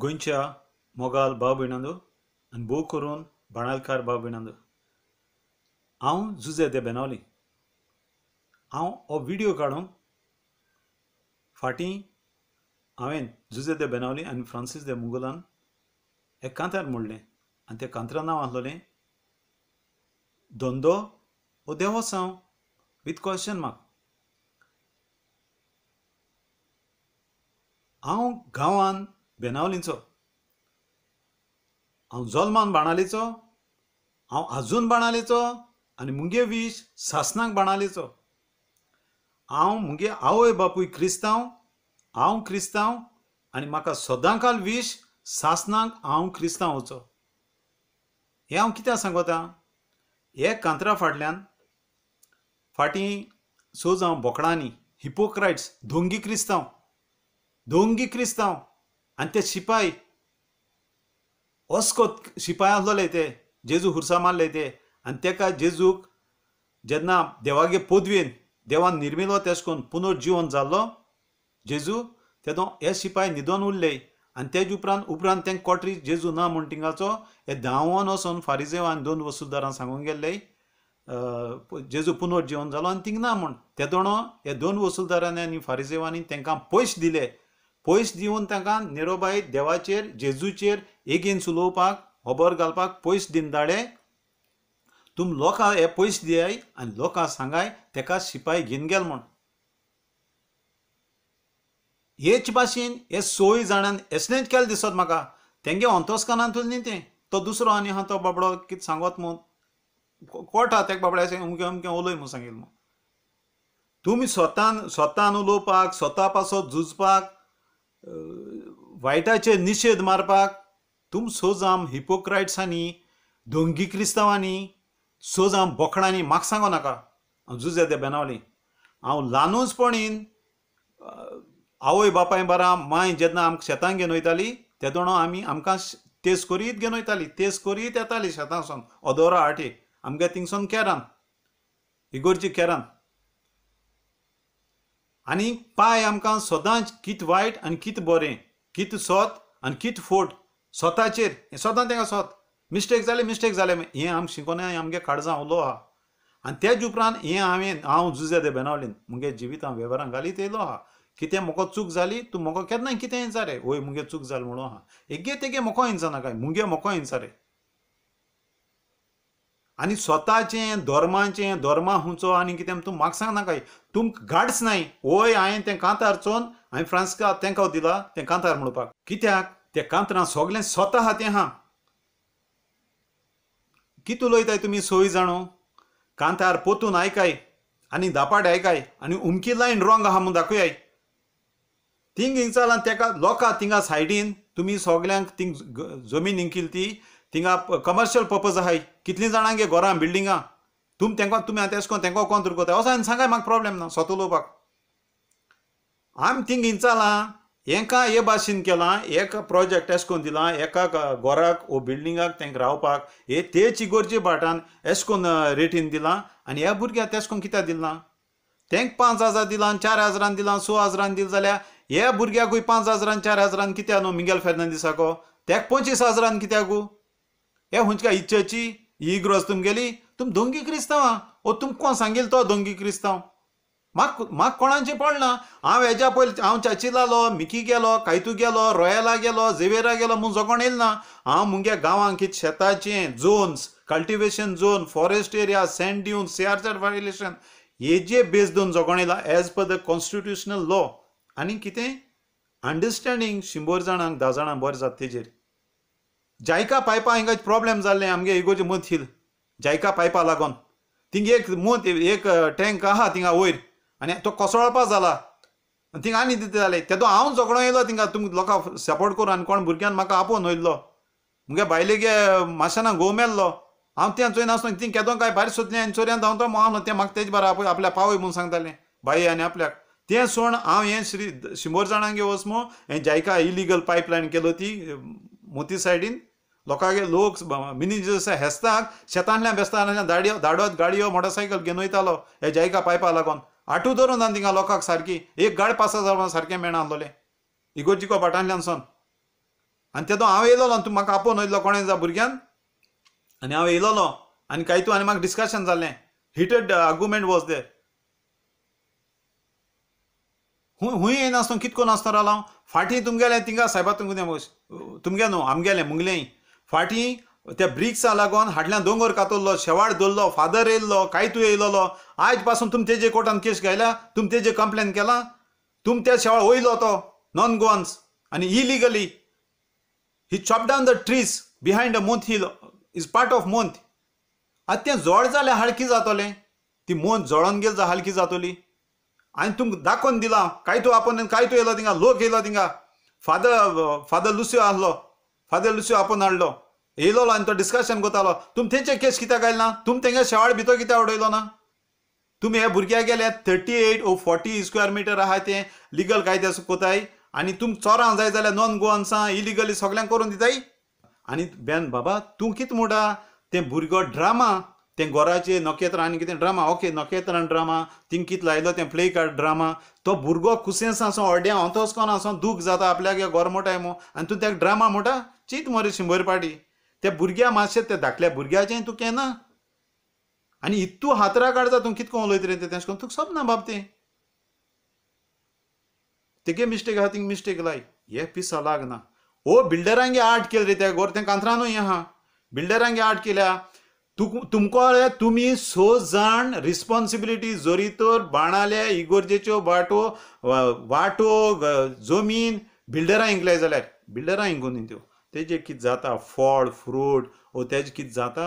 गोंयच्या मोगाल भाव भयणांदो आनी भोव करून बाणालकार भाव भयणांदो, हांव जुजे दे बेनावली. हांव हो व्हिडिओ काडूंक फाटीं हांवें जुजे दे बेनावली आनी फ्रांसीस दे मुगलान एक कांतार म्हणलें आनी त्या कांतराचें नांव आसलेलें धंदो वो देवोत्सव विथ क्वेश्चन मार्क. हांव गांवांत बेनावलीचो, हांव जल्मान बाणालीचो, हांव आजून बाणालीचो आनी मुगे वीश सासणाक बाणालीचो. हांव मुगे आवय बापूय क्रिस्तांव, हांव क्रिस्तांव आनी म्हाका सदांकाल वीश सासणाक हांव क्रिस्तांव वचो. हें हांव कित्याक सांगता? हे कांतरा फाटीं सो जावं बोकडांनी हिपोक्रायट्स धोंगी क्रिस्तांव आनी ते शिपाय अस्को शिपाय आसलोले ते जेजू हुर्सा मारले ते आनी तेका जेजूक जेन्ना देवागे पोदवेन देवान निर्मिलो तेश कोन्न पुनर्जीवन जाल्लो जेजू तेदो हे शिपाय न्हिदोन उरले आनी तेज उपरांत तेंक कोटरी जेजू ना म्हूण थिंगाचो हे धांवोन वचोन फारिजेव आनी 2 वसूलदारांक सांगून गेल्ले जेजू पुनर्जीवन जालो आनी थिंग ना म्हूण. ते दोणो हे 2 वसूलदारांनी आनी फारिजेवांनी तांकां पयशे दिले. पयशे दिवन तांकां निरोबाई देवाचेर जेजूचेर एगेन्स्ट उलोवपाक खबर घालपाक पयशे दिन धाडे. तुम लोकांक हे पयशे दियाय आनी लोकांक सांगाय तेका शिपाय घेवन गेल म्हूण. हेच भाशेन हे 6 जाणांन एसलेंच केलें दिसत म्हाका. तेंगे अंतस्कनांत न्ही तें. तो दुसरो आनी आहा तो बाबडो कितें सांगत म्हूण कोटा तेका बाबड्याचें अमकें उलय म्हूण सांगिल्लें म्हूण. तुमी स्वतान उलोवपाक, स्वता पासत झुजपाक, वायटाचेर निशेध मारपाक तुम सोजाम हिपोक्रायट्सांनी, धोंगी क्रिस्तांवांनी, सोजाम बोकडांनी म्हाका सांगो नाका. हांव जुजे दे बेनावली. हांव ल्हानूचपणीन आवय बापाय बारा माय जेन्ना आमकां शेतांत घेवन वयताली ते दोणो आमकां तेस करीत घेवन वयताली. तेस करीत येताली शेतांसून ओदोरा आटेक आमगे थिंगसून केरान इगोर्जी केरान. आनी पाय आमकां सदांच कितें वायट आनी कितें बरें, कितें सोत आनी कितें फोट स्वताचेर सदां तेंका सोत मिस्टेक जाले हें आम शिकोवन आमगे काळजां उलो आहा. आनी तेज उपरांत हें हांव जुजे दे बेनावलीन मुगे जिवितां वेव्हारांत घालीत येयलो आहा. कितें म्हाका चूक जाली तूं म्हाका केन्नाय कितें विचारे वय मुगे चूक जाली म्हणून आहा. एगे तेगे म्हाका विचारनाकाय मुगे म्हाका विचारे. आनी स्वताचें धर्मा हुंचो आनी कितें तूं म्हाका सांगनाकाय. तुमकां गाड्स नाय. वय हांवें तें कांतार चोवन हांवें फ्रांसका तेंका दिला तें कांतार म्हणपाक. कित्याक त्या कांतरां सगळें स्वता आहा तें आहा. कितें उलयताय तुमी 6 जाणो? कांतार पोतून आयकाय आनी दापाट आयकाय आनी उमकी लायन रॉंग आहा म्हूण दाखयाय. थिंग हिंगचालान तेका लोकां थिंगा सायडीन तुमी सगळ्यांक थिंग जमीन हिंकिल ती थिंगा कमर्शियल पर्पज आहाय. कितलीं जाणांगे घरां बिल्डिंगां तुमी तेश कोन्न तेंको कोंत्र कोताय असो आनी सांगाय म्हाका प्रॉब्लेम ना स्वता उलोवपाक. आमी थिंग हिंचालां हेंकां हे भाशेन केलां एक प्रोजेक्ट एश कोन्न दिलां एका घराक वो बिल्डिंगाक तेंका रावपाक हे तेच इगोर्जे भाटान एश कोन्न रेटीन दिलां आनी ह्या भुरग्याक तेश कोन्न कित्याक दिलां? तेंक 5,000 दिलां, 4,000 दिलां, 6,000 दिलां जाल्यार ह्या भुरग्याकूय 5,000 4,000 कित्याक न्हू मिगेल फेर्नांदीसाको? तेका 25,000 कित्याकू? हे हुंचका इच्छेची ही इग्रोज तुमगेली तुम धोंगी क्रिस्तांवां ओ तुमकां कोण सांगिल्लो तो धोंगी क्रिस्तांव? म्हाका कोणाचें पडना. हांव हेज्या पयलीं हांव चाचिलालो, मिकी गेलो, कायतू गेलो, रॉयला गेलो, झेवेरा गेलो म्हूण जगोन येयलो ना. हांव मुगे गांवांत कितें शेताचें zones, cultivation zone, forest area, sand dune, CRZ violation हेजे बेस दोन जगोन येयला as per the constitutional law. आनी कितें अंडरस्टँडींग 100 जाणांक 10 जाणांक बरें जाता तेजेर. जायका पायपा हिंगा प्रॉब्लेम जाल्लें आमगे इगोर्जे मत हिल जायका पायपा लागोन थिंग एक टँक आहा थिंगा वयर आनी तो कोसळपा जाला थिंग आनी दिता जालें. तेदो हांव झगडो येयलो थिंगा तुमकां लोकांक सपोर्ट करून आनी कोण भुरग्यान म्हाका आपोवन वयल्लो मुगे बायलेगे माशेना घोव मेल्लो. हांव तें चोय नासतना थिंग केदो काय भायर सोदलें आनी चोऱ्यान धांवतो हांव तें म्हाका तेज बारा आपल्या पावय म्हूण सांगतालें बाये आनी आपल्याक. तें सोड हांव हें 100 जाणांगे वचमो हें जायका इलिगल पायपलायन केलो ती मोती सायडीन लोकांगे लोक मिनिजर्स हेस्ताक शेतांतल्यान बेस्तांतल्यान धाडत गाडयो मोटरसायकल घेवन वयतालो हे जायका पायपा लागोन. आठू धरून ना थिंगा लोकांक सारकी एक गाडी पास जावपाक सारकें मेळना आसलोलें इगोर्जिको भाटांतल्यान सोन. आनी तेदो हांव येयलोलो तूं म्हाका आपोवन वयलो कोणें जा भुरग्यान आनी हांव येयलोलो आनी काय तूं आनी म्हाका डिस्कशन जाल्लें हिटेड आर्ग्युमेंट वॉज देर हुंय येनासतना कितको नासतना रावलो फाटीं तुमगेलें थिंगा सायबा तुमगे न्हू आमगेलें मुंगलें फाटीं त्या ब्रिक्सा लागून हाडल्यान दोंगर कातरलो शेवाळ दवरलो फादर येयल्लो काय तूं येयलोलो आयज पासून तुमी तेजे कोर्टान केस घायला तुमी तेजे कंप्लेन केला तुमी त्या शेवाळ वयलो तो नॉन गोवन्स आनी illegally he chop down the trees behind the month hill is part of month आतां तें जोड जाल्यार हलकी जातोलें ती मोंथ जोडोन गेल जाल्यार हलकी जातोली आनी तुमकां दाखोवन दिला काय तूं आपोवन काय तूं येयलो थिंगा लोक येयलो थिंगा फादर लुसियो आहलो फादर लुसियो आपोवन हाडलो येयलो आनी तो डिस्कशन कोतालो तुमी तेंचे केस कित्याक घालना तुमी तेंगे शेवाळ भितर कित्याक उडयलो ना तुमी हे भुरग्याक गेले 38 or 40 स्क्वेअर मिटर आहा तें लिगल कायदे कोताय आनी तुमकां चोरां जाय जाल्यार नॉन गोवन्सां इलिगली सगळ्यांक करून दिताय आनी बेन बाबा तूं कितें म्हणटा तें भुरगो ड्रामा तें घोराचें नखेत्र आनी कितें ड्रामा ओके नखेत्रान ड्रामा तिंग कितें लायलो तें प्ले कार्ड ड्रामा तो भुरगो कुसेंसा सावन अर्द्या होतोच कोना सावन दूख जाता आपल्याक घर मोठाय मो आनी तूं तेका ड्रामा म्हणटा चीत मरे 100 पाटी त्या भुरग्या मातशें त्या धाकल्या भुरग्याचें तूं केन्ना आनी इतू हातरा काडता तूं कितको उलयता रे तें तेशें करून तुका सोबना बाब तें तेगे मिस्टेक आहा थिंग मिस्टेक लाय हे पिसा लागना ओ बिल्डरांगे आर्ट केलें रे त्या गोर तें कांतरानूय आहा बिल्डरांगे आर्ट केल्या तुमको तुमी 6 जाण रिस्पॉन्सिबिलिटी जोरी तर बाणाले इगोर्जेच्यो वाटो जमीन बिल्डरां इंकलाय जाल्यार बिल्डरां इंकून त्यो तेजे कितें जाता फळ फ्रूट वो तेजे कितें जाता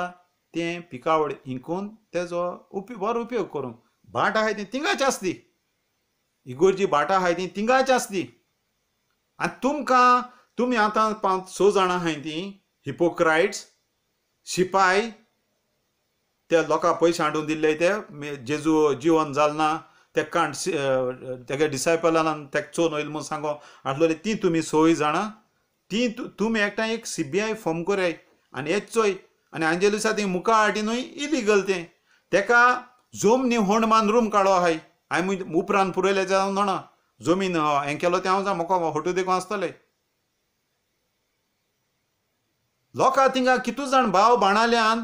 तें पिकावड इंकून तेजो बरो उपयोग करूंक बाट आहाय ती तिंगाच आसती इगोर्जी बाट आहाय ती तिंगाच आसती आनी तुमी आतां 5-6 जाणां आहाय ती हिपोक्रायट्स शिपाय त्या लोकांक पयशे हाडून दिल्ले ते जेजू जीवन जालना ते कांट तेगे डिसायपलान तेका चोवन वयले म्हूण सांगो हाडलोले ती तुमी 6 जाणां ती तुमी एकठांय एक CBI फॉर्म कराय आनी हेच चोय आनी आंजेलुसा ती मुखार हाडीनूय इलिगल तें तेका जमनी होंड मान रूम काडो आहाय हांवें उपरांत पुरयले जावन ना जमीन हें केलो तें हांव जा म्हाका फोटो देखून आसतले लोकां थिंगा कितू जाण भाव बाणाल्यान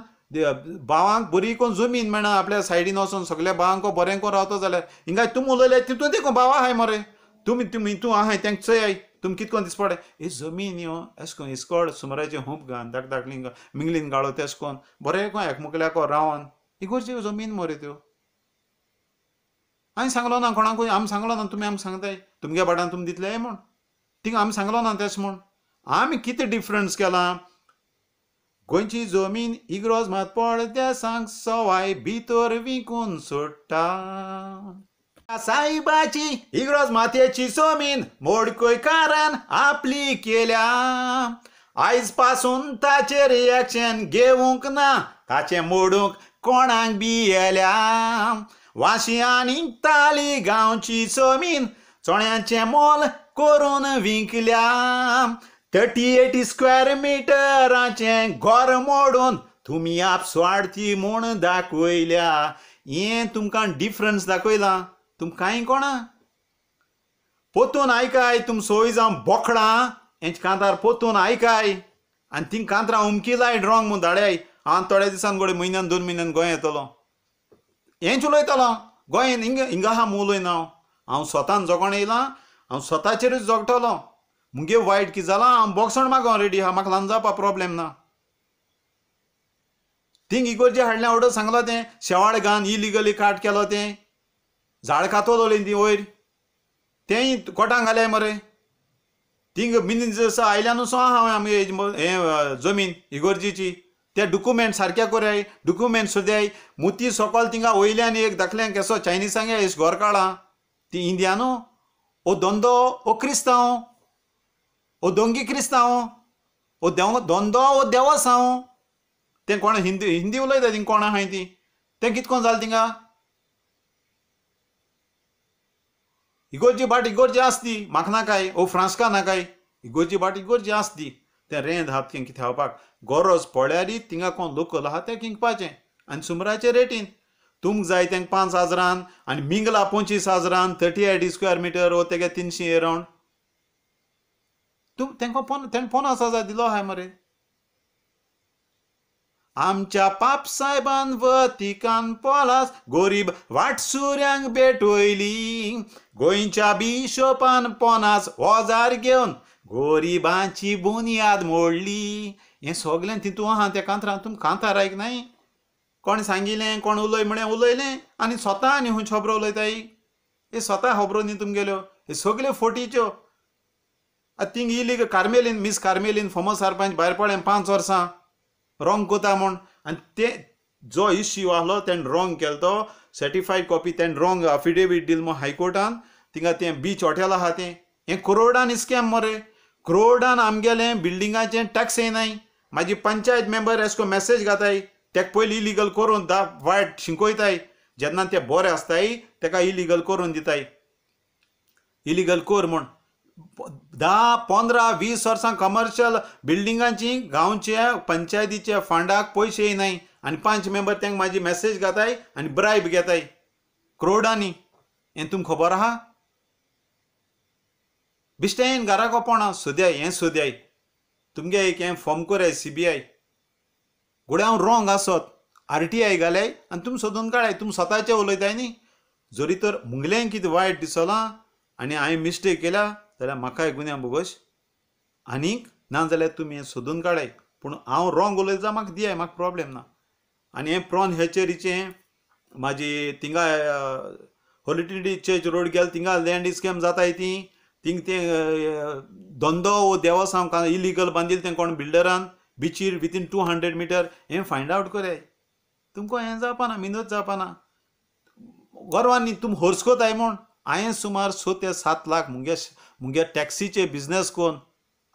भावांक बरी कोण जमीन मेळना आपल्या सायडीन वचून सगळ्या भावांक बरें कोण रावता जाल्यार हिंगा तुमी उलयले तितून देखून भाव आहाय मरे तुमी तूं आहाय तेंक चोय तुमी कितकोन दिसता पडे ही जमीन यो एश कोन इस्कोड सुमाराचें हुंप घान धाकलीं मिंगलीन गाळो तेश कोन बरें कोण एकमुखल्याक रावन इगोरच्यो जमीन मरे त्यो हांवें सांगलो ना कोणाकूय आमी सांगलो ना तुमी आमकां सांगताय तुमगे भाटान तुमी दितले म्हूण थिंगा आमी सांगलो ना तेश म्हूण आमी कितें डिफरन्स केलां गोंयची जमीन इग्रोज मात पडद्या सांग सवाय भितर विकून सोडटा सायबाची इग्रोज मातयेची जमीन मोडकयकारान आपली केल्या आयज पासून ताचेर रिएक्शन घेवंक ना ताचें मोडूंक कोणाक बी येल्या वाशी आनी ताली गांवची जमीन चोण्यांचें मोल करून विकल्या 38 स्क्वेअर मिटराचें घर मोडून तुमी आपस्वार्थी म्हूण दाखयल्या हें तुमकां डिफरन्स दाखयलां तुमकां कांय कोणा पोतून आयकाय तुम सोय जावन बोकडां हेंच कांतार पोतून आयकाय आनी तीं कांतरां उमकी लाय ड्रॉंग म्हूण धाडयाय हांव थोड्या दिसान घोडे 1-2 म्हयन्यान गोंय येतलो हेंच उलयतलो गोंयान हिंगा आहा म्हूण उलयना हांव स्वतान जगोन येयलां हांव स्वताचेरूच जगतलो मुगे वायट कितें जालां हांव बोक्सण मागोवंक रेडी आहा म्हाका ल्हान जावपा प्रॉब्लेम ना थिंग इगोर्जे हाडलें ऑर्डर सांगलो तें शेवाळ घान इलिगली काट केलो तें झाड कातोवलें ती वयर तेंय कोर्टान घाले मरे थिंग मिनिस्टर आयल्यानूच हांव आमगे हें जमीन इगोर्जीची ते डॉक्युमेंट सारके कोराय डॉक्युमेंट सोद्याय मुती सकयल थिंगा वयल्यान एक दाखल्यांक केसो चायनिसांगे एश घर काडा ती इंडियानू ओ दोंदो ओ क्रिस्तांव ओ दोंगी क्रिस्तांव ओ दोंदो ओ देवसांव तें कोण हिंदी उलयता थिंग कोण आहाय ती तें कितकोन जालें थिंगा इगोर्जी बाट इगोर्जी आसती म्हाका नाकाय ओ फ्रांसका नाकाय इगोर्जी बाट इगोर्जी आसती तें रेंद हात किंग थेवपाक गरज पडल्यारी थिंगा कोण लोकल आहा तें किंगपाचें आनी सुमराचे रेटीन तुमकां जाय तेंक 5,000 आनी मिंगला 25,000 38 स्क्वेअर मिटर ओ तेगे 300 अरावंड तेणें 50,000 दिलो आहाय मरे. आमच्या पाप साहेबान वतिकान पोलास गरीब वाटसुऱ्यांक भेटवयली. गोंयच्या बिशोपान 50,000 घेवन गरिबांची बुनियाद मोडली. हें सगलें तितून आहा त्या कांतरान. तुम कांतार आयकनाय? कोण सांगिल्लें, कोण उलय म्हणें उलयलें आनी स्वता न्ही हुंच खबरो उलयताय. हे स्वता खबरो न्ही तुमगेल्यो, हे सगल्यो फोटीच्यो. थिंग illegal Carmeline, miss Carmeline former sarpanch भायर पडलें 5 वर्सां रॉंग कोता म्हूण. आनी ते जो इश्यू आहलो तेणें रॉंग केलो तो सर्टिफायड कॉपी तेणें रॉंग अफिडेवीट दिलो म्हूण हायकोर्टान. थिंगा तें बीच हॉटेल आहा तें हें करोडान स्कॅम मरे. करोडान आमगेलें बिल्डिंगाचें टॅक्स येनाय. म्हाजी पंचायत मेंबर एश को मॅसेज घाताय तेका पयलीं इलिगल करून वायट शिंकोयताय. जेन्ना ते बरे आसताय तेका इलिगल करून दिताय. इलिगल कर म्हूण 10, 15, 20 वर्सां कमर्शियल बिल्डिंगांची गांवच्या पंचायतीच्या फंडाक पयशे येनाय आनी 5 मेंबर तांकां म्हाजी मॅसेज घाताय आनी ब्रायब घेताय करोडांनी. हें तुमकां खबर आहा? बिश्टेन घराको पोणा सोद्याय, हें सोद्याय. तुमगे एक हें फॉर्म कोराय CBI गुड्याव रॉंग आसत RTI घाल्याय आनी तुमी सोदून काडाय. तुमी स्वताचें उलयताय न्ही. जरी तर मुगलें कितें वायट दिसलां आनी हांवें मिस्टेक केल्या जाल्यार म्हाकाय गुन्या बोगोश. आनीक ना जाल्यार तुमी हें सोदून काडाय. पूण हांव रॉंग उलयता जाल्यार म्हाका दियाय, म्हाका प्रॉब्लेम ना. आनी हें प्रॉन हेचेरीचें म्हाजी थिंगा होली ट्रिनिटी चर्च रोड गेल थिंगा लँड स्कॅम जाताय ती. थिंग तें धंदो वो देवस्थान इलिगल बांदिल्लें तें कोण बिल्डरान बिचीर विथीन 200 मिटर हें फायंड आवट कोराय. तुमकां हें जावपाना, मिनूच जावपाना. गोरवान न्ही तुमी हॉर्स कोताय म्हूण. हांवें सुमार 6 ते 7 लाख मुगे टॅक्सीचे बिजनेस कोन्न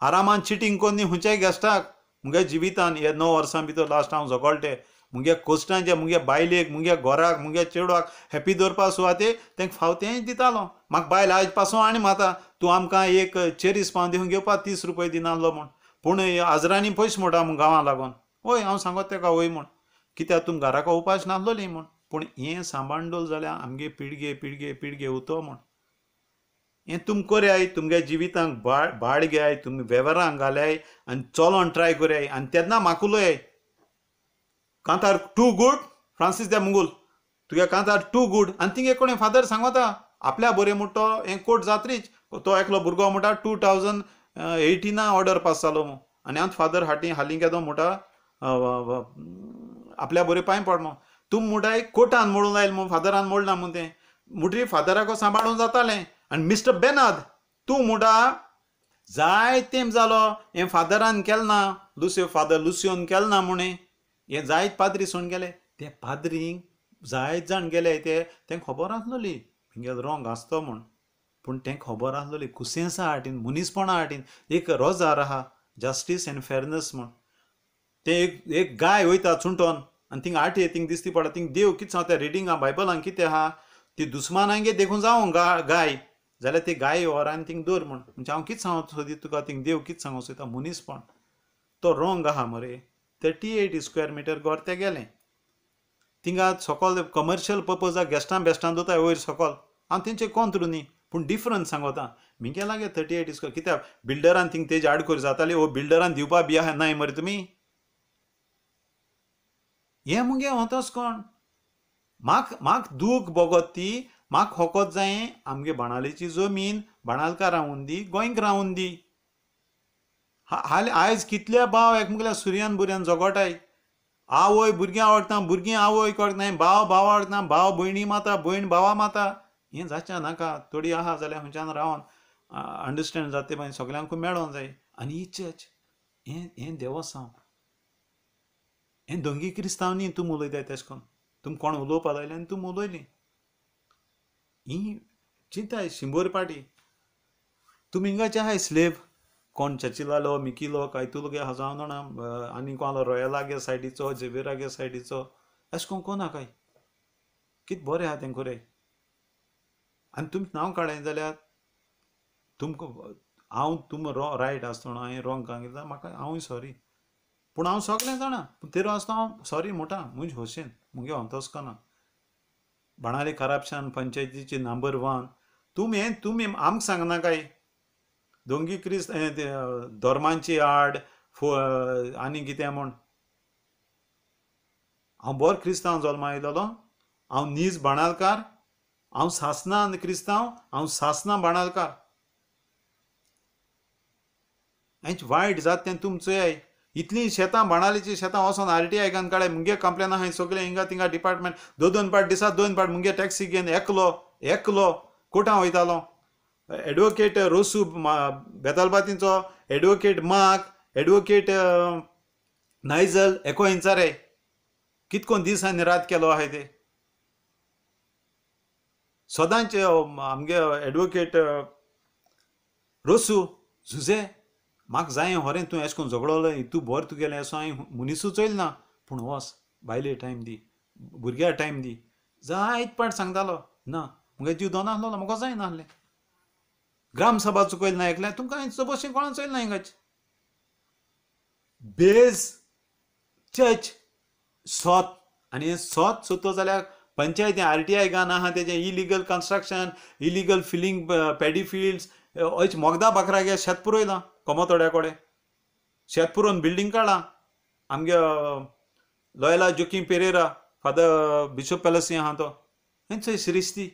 आरामान चिटींग कोन्न न्ही हुंच्याय गॅस्टाक मुगे जिवितान हे 9 वर्सां भितर लास्ट हांव जगोळटें. मुगे कोस्टांचे मुगे बायलेक मुगे घोराक मुगे चेडवाक हॅप्पी दवरपा सुवाते तांकां फावतेंय दितालो. म्हाका बायल आज पासून आनी माता तूं आमकां एक चेरीस पाव दिवन घेवपा 30 रुपया दिनासलो म्हूण. पूण आजरांनी पयशे मोडटा म्हूण गांवां लागून. वय हांव सांगत तेका वय म्हूण. कित्याक तुमी घराको उपास नासलोली म्हूण. पूण हें सांबाळून दवरलें जाल्यार आमगे पिळगे उतो म्हूण. हें तुमी कोराय. तुमगे जिवितांक भाड घेयाय, तुमी वेव्हारांक घाल्याय आनी चलोन ट्राय कोराय आनी तेन्ना म्हाका उलयाय. कांतार टू गुड फ्रांसीस दे मुगूल तुगे कांतार टू गुड. आनी थिंग कोणें फादर सांगता आपल्या बरें म्हणटो हें कोर्ट जात्रीच. तो एकलो भुरगो म्हणटा 2018 ऑर्डर पास जालो म्हूण. आनी हांव फादर हालीं केदो म्हणटा आपल्या बरें पांय पड म्हूण. तुमी म्हणटाय कोर्टान मोडून लायलें म्हूण फादरान मोडना म्हूण. तें म्हणटरी फादराको सांबाळून जातालें. आनी मिस्टर बेनाद तूं म्हणटा जायत तेंप जालो हें फादरान केलें ना, फादर लुसियोन केलें ना म्हूण. हें जायत पाद्री सोडून गेले. ते पाद्रींक जायत जाण गेले तेंकां खबर आसलोली हिंगेल रॉंग आसतो म्हूण. पूण तेंकां खबर आसलोली कुसेंसा हाटीन मुनीसपणा हाटीन एक रोजार आहा जस्टीस एंड फेरनस म्हूण. ते एक गाय वयता चुंटोन आनी थिंग आटे थिंग दिसती पडटा. थिंग देव कितें सांगता रिडिंगां बायबलांत कितें आहा ती दुस्मानांगे देखून जावं गाय जाल्यार ती गाय व्हरान थिंग दवर म्हूण. म्हणजे हांव कितें सांगूं सोदी तुका थिंग देव कितें सांगूं सोदता मुनीसपण तो रॉंग आहा मरे. 38 स्क्वेअर मिटर घर ते गेलें. थिंगा सकयल कमर्शियल पर्पजाक गेस्टां बेस्टां दोताय वयर सकयल. हांव तेंचे कोंत्र न्ही पूण डिफरंस सांगता. मिगे लागे 38 स्क्वेअर कित्याक बिल्डरान थिंग तेजी आड करूं जाताली. वो बिल्डरान दिवपा बी आहा नाय मरे तुमी. हें मुगे होतोच कोण म्हाक दूख बोगत ती. म्हाका होकोत जाये आमगे बाणालेची जमीन बाणालकार रावून दी, गोंयक रावून दी. आयज कितले भाव एकमेकाल्या सुर्यान बुऱ्यान जगोटाय. आवय भुरगीं आवडटा, भुरगीं आवय कळना, भाव भाव आवडटा, भाव भयणी माता, भयण भावा माता. हें जावचें नाका. थोडी आहा जाल्यार खंयच्यान रावन अंडरस्टँड जाता मागीर सगल्यांकूय मेळोंक जाय. आनी ही चर्च हें देवस्थान हें दोंगी क्रिस्तांव न्ही. तुमी उलयताय तेश कोन्न तुमी कोण उलोवपा लायलें आनी तुमी उलयलीं. ही चिंताय शिंबोर पाटी. तुमी हिंगाचे आहाय स्लेव कोण चर्चिलालो मिकिलो कायतुलगे आहा जावं जाणा आनी कोण रॉयलागे सायडीचो झेवियरागे सायडीचो अशें कोण कोण आहा काय. कितें बरें आहा तें कोराय. आनी तुमी नांव काडलें जाल्यार तुमकां हांव तुमी रायट आसतना हांवें रॉंग सांगितलें म्हाका हांवूय सॉरी. पूण हांव सगळें जाणा पूण तेरो आसतना हांव सॉरी म्हणटा मुंज होशेन मुगे होंतोसकना. बाणाली करप्शन पंचायतीची नंबर 1 तुमी आमकां सांगना काय. दोंगी क्रिस्त धर्मांची आड आनी कितें म्हूण हांव बरो क्रिस्तांव जल्मा आयलोलो हांव नीज बाणालकार हांव सासना क्रिस्तांव हांव सासना बाणालकार हेंच वायट जाता तें तुम चोयाय इतलीं शेतां बाणालीची शेतां वचोन RTI घान काडे मुगे कंप्लेन आहाय सगळे हिंगा तिंगा डिपार्टमेंट दोन पाट दिसा 2 पाट मुगे टॅक्सी घेवन एकलो कोर्टां वयतालो एडवोकेट रोसू बेतालबातींचो एडवोकेट मार्क एडवोकेट नायजल एको इंचारे कितकोन दीस आनी रात केलो आहाय ते सदांचे आमगे एडवोकेट रोसू झुजे म्हाका जाय होरें तूं एश कोन्न झगडोलो तूं बरें तुगेलें असो हांवें मुनीसूच चोयल ना पूण वस बायले टायम दी भुरग्याक टायम दी जायत पाट सांगतालो ना मुगे जीव दोना आसलो म्हाका जाय नासलें ग्राम सभा चुकयल ना एकलें तुमकां हांवें भशेन कोणा चोयल ना हिंगाच बेज चर्च सोत आनी सोत सोदतो जाल्यार पंचायती RTI घान आहा तेजें illegal construction illegal filling paddy fields हयच मोगदा बाकरागे शेत पुरयलां कोमोतोड्या कोडे शेत पुरोवन बिल्डींग काडलां आमगे लॉयला जोकीम पेरेरा फादर बिशोप पॅलसी आहा तो हें चोय श्रिस्ती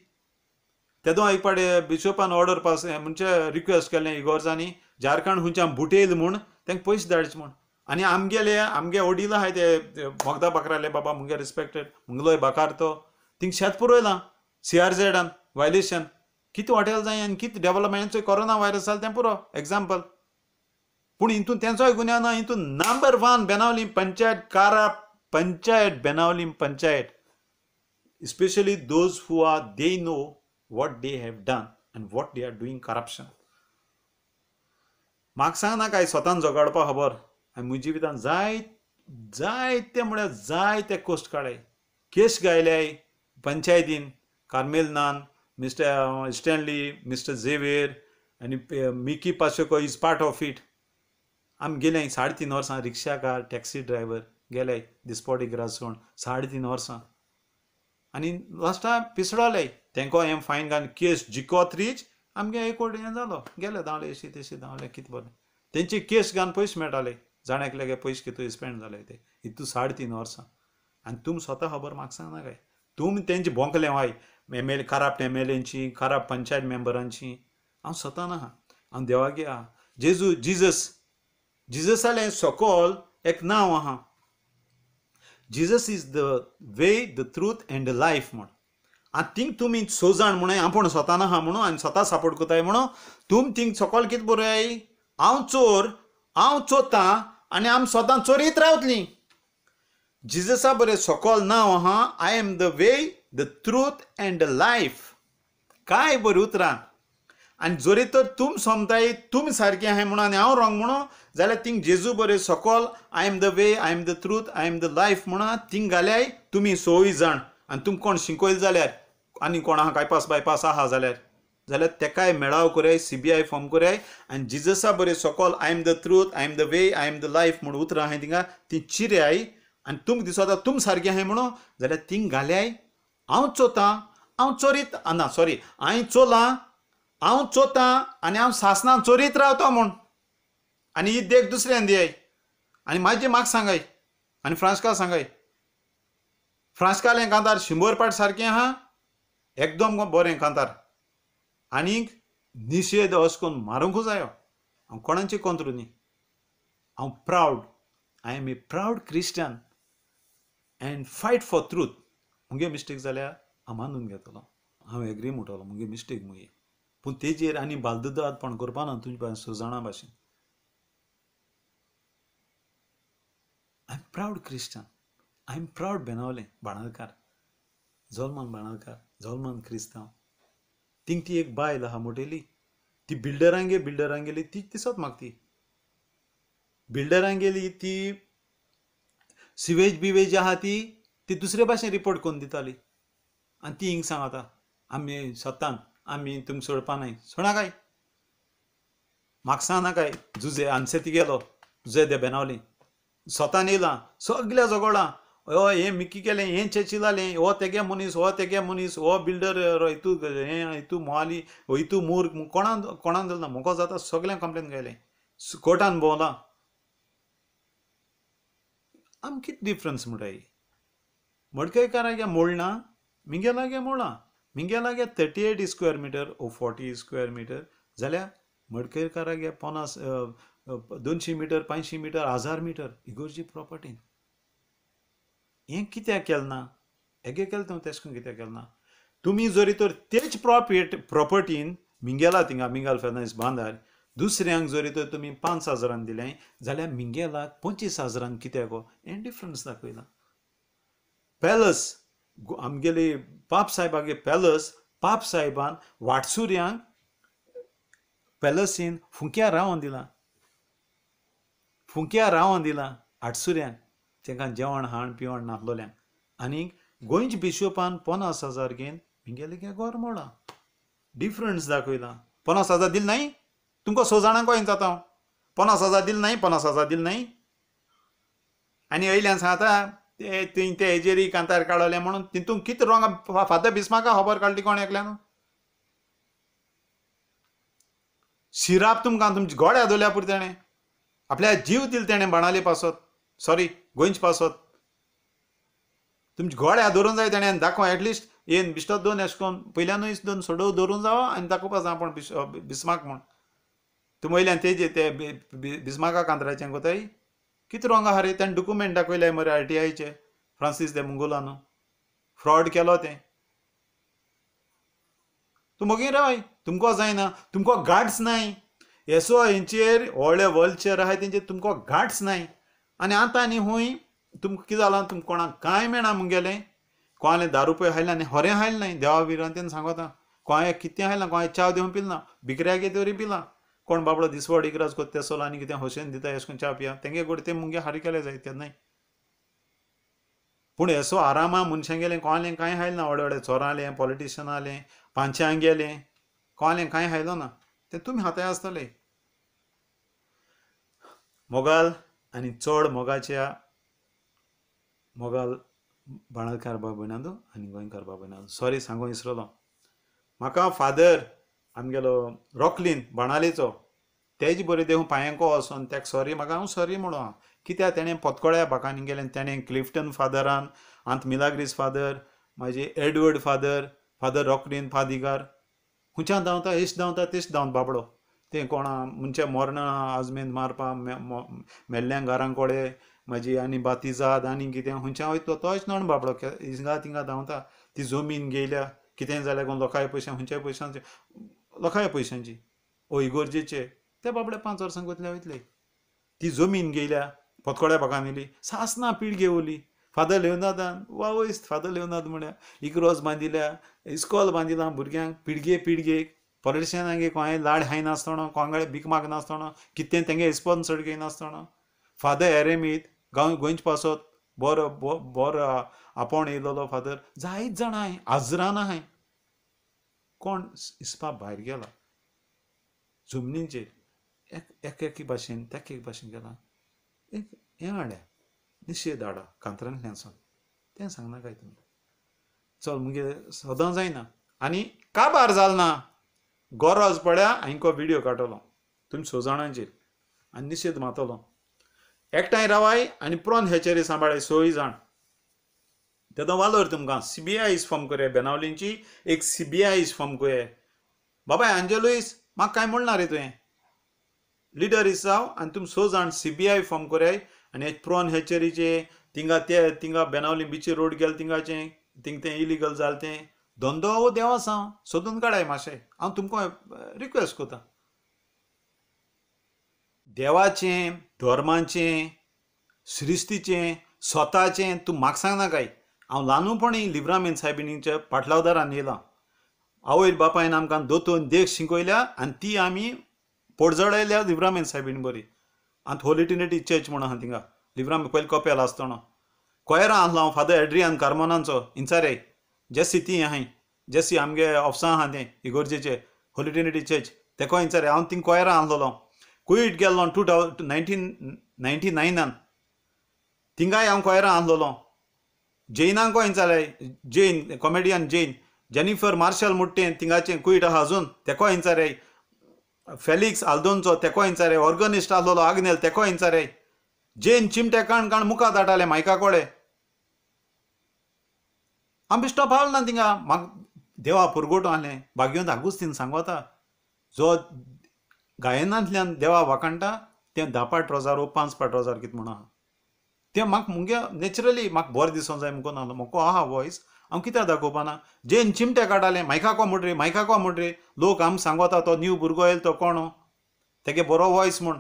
तेदो एक पाटे बिशोपान ऑर्डर पास म्हणजे रिक्वेस्ट केलें इगोर्जांनी झारखंड हुंयच्यान बुटयले म्हूण तांकां पयशे धाडचे म्हूण आनी आमगे वडील आहाय ते मोगदा बाकराले बाबा मुगे रिस्पेक्टेड मुगलोय बाकार तो थिंग शेत पुरयलां CRZ वायलेशन कितें हॉटेल जाय आनी कितें डेव्हलपमेंट कोरोना वायरस जालें तें पुरो एग्जाम्पल पूण हितून तेंचोय गुन्यांव ना हितून नंबर 1 बेनावलीम पंचायत कारा panchayat Benaulim panchayat especially those who are they know what they have done and what they are doing corruption म्हाका सांग ना काय स्वतान जगाडपा खबर आनी म्हजे जिवितान जायते म्हळ्यार जायते कोस्ट काडले केस गायल्याय पंचायतीन कार्मेलनान मिस्टर स्टॅनली मिस्टर झेवियर आनी Mickey Pacheco is part of it आमी गेले 3.5 वर्सां रिक्षाकार टॅक्सी ड्रायव्हर गेले दिसपॉटी ग्रासून 3.5 वर्सां आनी लास्टा पिसडले तेंको हें फायन घालून केस जिकोत रीच आमगे एक हें जालो गेले धांवले अशी तशी धांवले कितें बरें तेंची केस घालून पयशे मेळटाले जाण्याक लागे पयशे कितें स्पेंड जाले ते हितू 3.5 वर्सां आनी तुम स्वता खबर म्हाका सांगना काय तुम तेंची बोंकले वाय MLA खराब MLAंची खराब पंचायत मेंबरांची हांव स्वता ना हांव देवागे आहा जिजसालें सकल एक नांव आहा Jesus is the way the truth end the life म्हूण आनी थिंग तुमी सोजाण म्हणून आपूण स्वता आहा म्हणून आनी स्वता सपोर्ट कोताय म्हणून तुम थिंग सकल कितें बरय हांव चोर हांव चोरतां आनी आमी स्वता चोरीत रावतलीं जिजसा बरें सकल नांव आहा I am the way the truth end the life काय बरीं उतरां आनी जोरी तर तुम समताय तुम सारकें आहाय म्हणून आनी हांव रॉंग म्हणून जाल्यार थिंग जेजू बरें सकल I am the way I am the truth I am the life म्हणून थिंग घाल्याय तुमी 6 जाण आनी तुमकां कोण शिकयले जाल्यार आनी कोण आहा कायपास बायपास आहा जाल्यार तेकाय मेळाव कराय CBI फॉर्म कराय आनी जिजसा बरें सकल I am the truth I am the way I am the life म्हणून उतरां आहाय थिंगा ती चिऱ्याय आनी तुमकां दिसता तुम सारकें आहाय म्हणून जाल्यार थिंग घाल्याय हांव चोतां हांव चोरीत ना सॉरी हांवें चोलां हांव चोतां आनी हांव सासणां चोरीत रावता म्हूण आनी ही देख दुसऱ्यान दियाय आनी म्हाका सांगाय आनी फ्रांसका सांगाय फ्रांसकालें कांतार 100 पाट सारकें आहा एकदम बरें कांतार आनीक निशेध अशें करून मारूंकूच जायो हांव कोणाची कोंत्रू न्ही हांव proud I am a proud Christian and fight for truth मुगे मिस्टेक जाल्यार हांव मानून घेतलो हांव एग्री म्हणटलो मुगे मिस्टेक मुगे पूण तेजेर आनी बालददादपण करपा ना तुजे सुजाणा भाशेन I am proud Christian I am proud बेनावलें बाणालकार जल्मान क्रिस्तांव थिंग ती एक बायल आहा मोटेली ती बिल्डरांक गेली ती दिसत म्हाका ती बिल्डरांक गेली ती सिवेज बिवेज आहा ती दुसरे भाशेन रिपोर्ट करून दिताली आनी ती हिंग सांगता आमी सत्तान आमी तुमकां सोडपा नाय सोडा काय म्हाका सांगना काय जुजे आनसे ती गेलो जुजे दे बेनावली स्वतान येयलां सगळ्या झगडलां हें मिकी केलें हें चेचिलालें हो तेगे मनीस हो बिल्डर हितू हें हितू मोहाली हितू मूर कोणान दिलें ना मोको जाता सगळें कंप्लेन केलें कोर्टान भोंवलां आम कितें डिफरन्स म्हणटाय मडकयकारागे मोडना मिंगे लागे मोडा मिंगे लागे 38 स्क्वेअर मिटर ओ 40 स्क्वेअर मिटर जाल्यार मडकयकारागे 50 200 मिटर 500 मिटर 1000 मिटर इगोर्जी प्रॉपर्टीन हें कित्याक केलें ना हेगे केलें तूं तेश करून कित्याक केलें ना तुमी जरी तर तेच प्रॉपर्टीन मिंगेला थिंगा मिंगल फायनान्स बांदार दुसऱ्यांक जरी तर तुमी 5000 दिलें जाल्यार मिंगेलाक 25000 कित्याक हें डिफरन्स दाखयला पॅलस आमगेली पाप साहेबागे पॅलस पाप साहेबान वाटसुऱ्यांक पॅलसीन फुंक्या रावोन दिला आटसुऱ्यांक तांकां जेवण हाण पिवण नासलोल्यांक आनीक गोंयच्या बिशोपान 50000 घेवन मिंगेले गे घर मोडा डिफरन्स दाखयला 50000 दिल नाई तुमकां 6 जाणांक कोयन जाता 50000 दिल नाई आनी वयल्यान सांगता ते हेजेरी कांतार काडले म्हणून तितून कितें रॉंग फादर बिस्माका खबर काडली कोण एकल्यान शिराप तुमकां तुमच्या गोड्या दोल्या पुरो तेणें आपल्या जीव दिल तेणें बाणाले पासत सॉरी गोंयचे पासत तुमच्या गोड्या धरून जाय तेणें दाखोव एटलिस्ट येन बिश्तो दोन अशें करून पयल्यानूय दोन सोडव धरून जावं आनी दाखोवपा जाय पण बिस्माक म्हण तुमी वयल्यान तेजे ते बिस्माका कांतराचें कोताय कितें रॉंग आहा रे ताणें डॉक्युमेंट दाखयले मरे RTIचे फ्रांसीस दे मुंगोलान फ्रॉड केलो तें तूं मोगी राय तुमको जायना तुमको गार्ड्स नाय एसो हेंचेर व्हडले वर्ल्डचेर आहाय तेंचेर तुमको गार्ड्स नाय आनी आतां न्ही खूंय तुमकां कितें जालां तुमकां कोणाक कांय मेळना मुगेलें कोणालें 10 रुपया हाडलें आनी होरें हाडलें नाय देवा विरान तेणें सांगता कोणाय कितें हाडलां कोणाय च्या दिवन पिलना भिकऱ्यागे तरी पिलां कोण बाबडो दिसवड इकराज कोत्ता तेसोलो आनी कितें होशेन दिता अशें करून च्या पिया तेंगे गोड ते मुगे हारी केले जाय तें न्हय पूण एसो आरामा मनशां गेलें कोणालें कांय हाडलें ना व्हडे व्हडे चोरालें पॉलिटिशनालें पांचांक गेलें कोणालें कांय हाडलो ना तें तुमी हाताय आसतलें मोगाल आनी चड मोगाच्या मोगाल बाणाकार बाबयनादू आनी गोंयकार बाबयनादू सॉरी सांगूंक विसरलो म्हाका फादर आमगेलो रॉकलीन बाणालेचो तेज बरें देव पांयांको वचोन ताका सॉरी म्हाका हांव सॉरी म्हणून कित्याक तेणें पोतकोळ्या बाकांनी गेलें तेणें क्लिफ्टन फादरान आंत मिलाग्रीस फादर म्हाजे एडवर्ड फादर रॉकलीन फादिगार खुंयच्यान धांवता एश धांवता तेश धांवता बाबडो तें कोणा म्हणजे मोरना आजमेन मारपा मेल्ल्यांक घरांक कोडे म्हाजी आनी बातिजाद आनी कितें खुंयच्या वयता तोच नोण बाबडो हिंगा थिंगा धांवता ती जमीन गेल्या कितें जाल्यार कोण लोकांय पयशां खंयच्याय पयशांची लोकांय पयशांची ओ इगोर्जेचे ते बाबडे 5 वर्सांक वतले वयतले ती जमीन गेल्या पोतकोड्या बागान येयली सासना पिळगे ओली फादर लेवनादान वावयस फादर लेवनाद म्हळ्यार इकरोज बांदिल्या इस्कॉल बांदिला भुरग्यांक पिळगेक पॉलिटिशियनांगे कोणाय लाड हाय नासतना कोणाकडे भीक माग नासतना कितें तेंगे रिस्पॉन्सिबिलिटी घेय नासतना फादर एरेमीत गोंयचे पासत बरो आपोण येयलोलो फादर जायत जाणां हाय आजरान हाय कोण इसपा भायर गेला जमनीचेर एक भाशेन तेक एक भाशेन गेला एक हें हाड्या निशेध हाडा कांतरांतल्यान सावन तें सांगना काय तुमी चल मुगे सदां जायना आनी काबार जालना गरज पड्या हांवें व्हिडियो काडटलो तुमी 6 जाणांचेर आनी निशेध मातलो एकठांय रावाय आनी प्रोन हेचेरी सांबाळाय 6 जाण तेदो वालोर तुमकां CBI फॉर्म करया बेनावलींची एक CBI फॉर्म कोया बाबाय आंजेलुईस म्हाका कांय म्हणना रे तुवें लिडर जाव आनी तुमी 6 जाण CBI फॉर्म कराय आनी प्रोन हेचेरीचे थिंगा बेनावली बिची रोड गेल थिंगाचें तें इलिगल जालें तें धंदो हो देवा सांग सोदून काडाय मातशें हांव तुमकां रिक्वेस्ट कोता देवाचें धर्माचें श्रिस्तीचें स्वताचें तूं म्हाका सांगना काय हांव ल्हानपणी लिब्रामेन सायबिणीच्या पाटलावदारान येयलां आवयर बापायन आमकां दोतोन देख शिकयल्या आनी ती आमी पोडजडयल्या लिब्रामेन सायबीण बरी आनी होली ट्रिनिटी चर्च म्हणून आहा थिंगा लिब्रामेन पयलीं कोपेल आसतना कोयरां आहलो हांव फादर एड्रियान कार्मोनाचो इंचारे जेसी ती आहाय जेसी आमगे ऑफिसां आहा तें इगोर्जेचे होली ट्रिनिटी चर्च तेको इंचारे हांव थिंग कोयरां आहलोलो कुयट गेल्लो 1999 थिंगाय हांव कोयरां आहलोलो जैनांक कोण जालें जैन कॉमेडियन जैन जेनिफर मार्शल मुट्टें तिंगाचें कुयट आहा अजून तेको इंचारे फेलिक्स आल्दोनचो तेको इंचारे ऑर्गनिस्ट आसलोलो आग्नेल तेको इंचारे जैन चिमटे काण काण मुखार धाडटाले मायका कोळे हांव बिश्टो पावलो ना थिंगा म्हाका देवा पुरगोट आहलें भाग्योंत आगुस्तीन सांगोता जो गायनांतल्यान देवा वाकाणटा तें 10 पाट रोजार वो 5 पाट रोजार कितें म्हूण आहा तें म्हाका मुगे नॅचरली म्हाका बरें दिसोंक जाय म्हणून आहलो मोको आहा वॉयस हांव कित्याक दाखोवपा ना जैन चिमटे काडटाले मायका को म्हूण रे लोक आमकां सांगोता तो न्यू भुरगो येयलो तो कोण तेगे बरो वॉयस म्हूण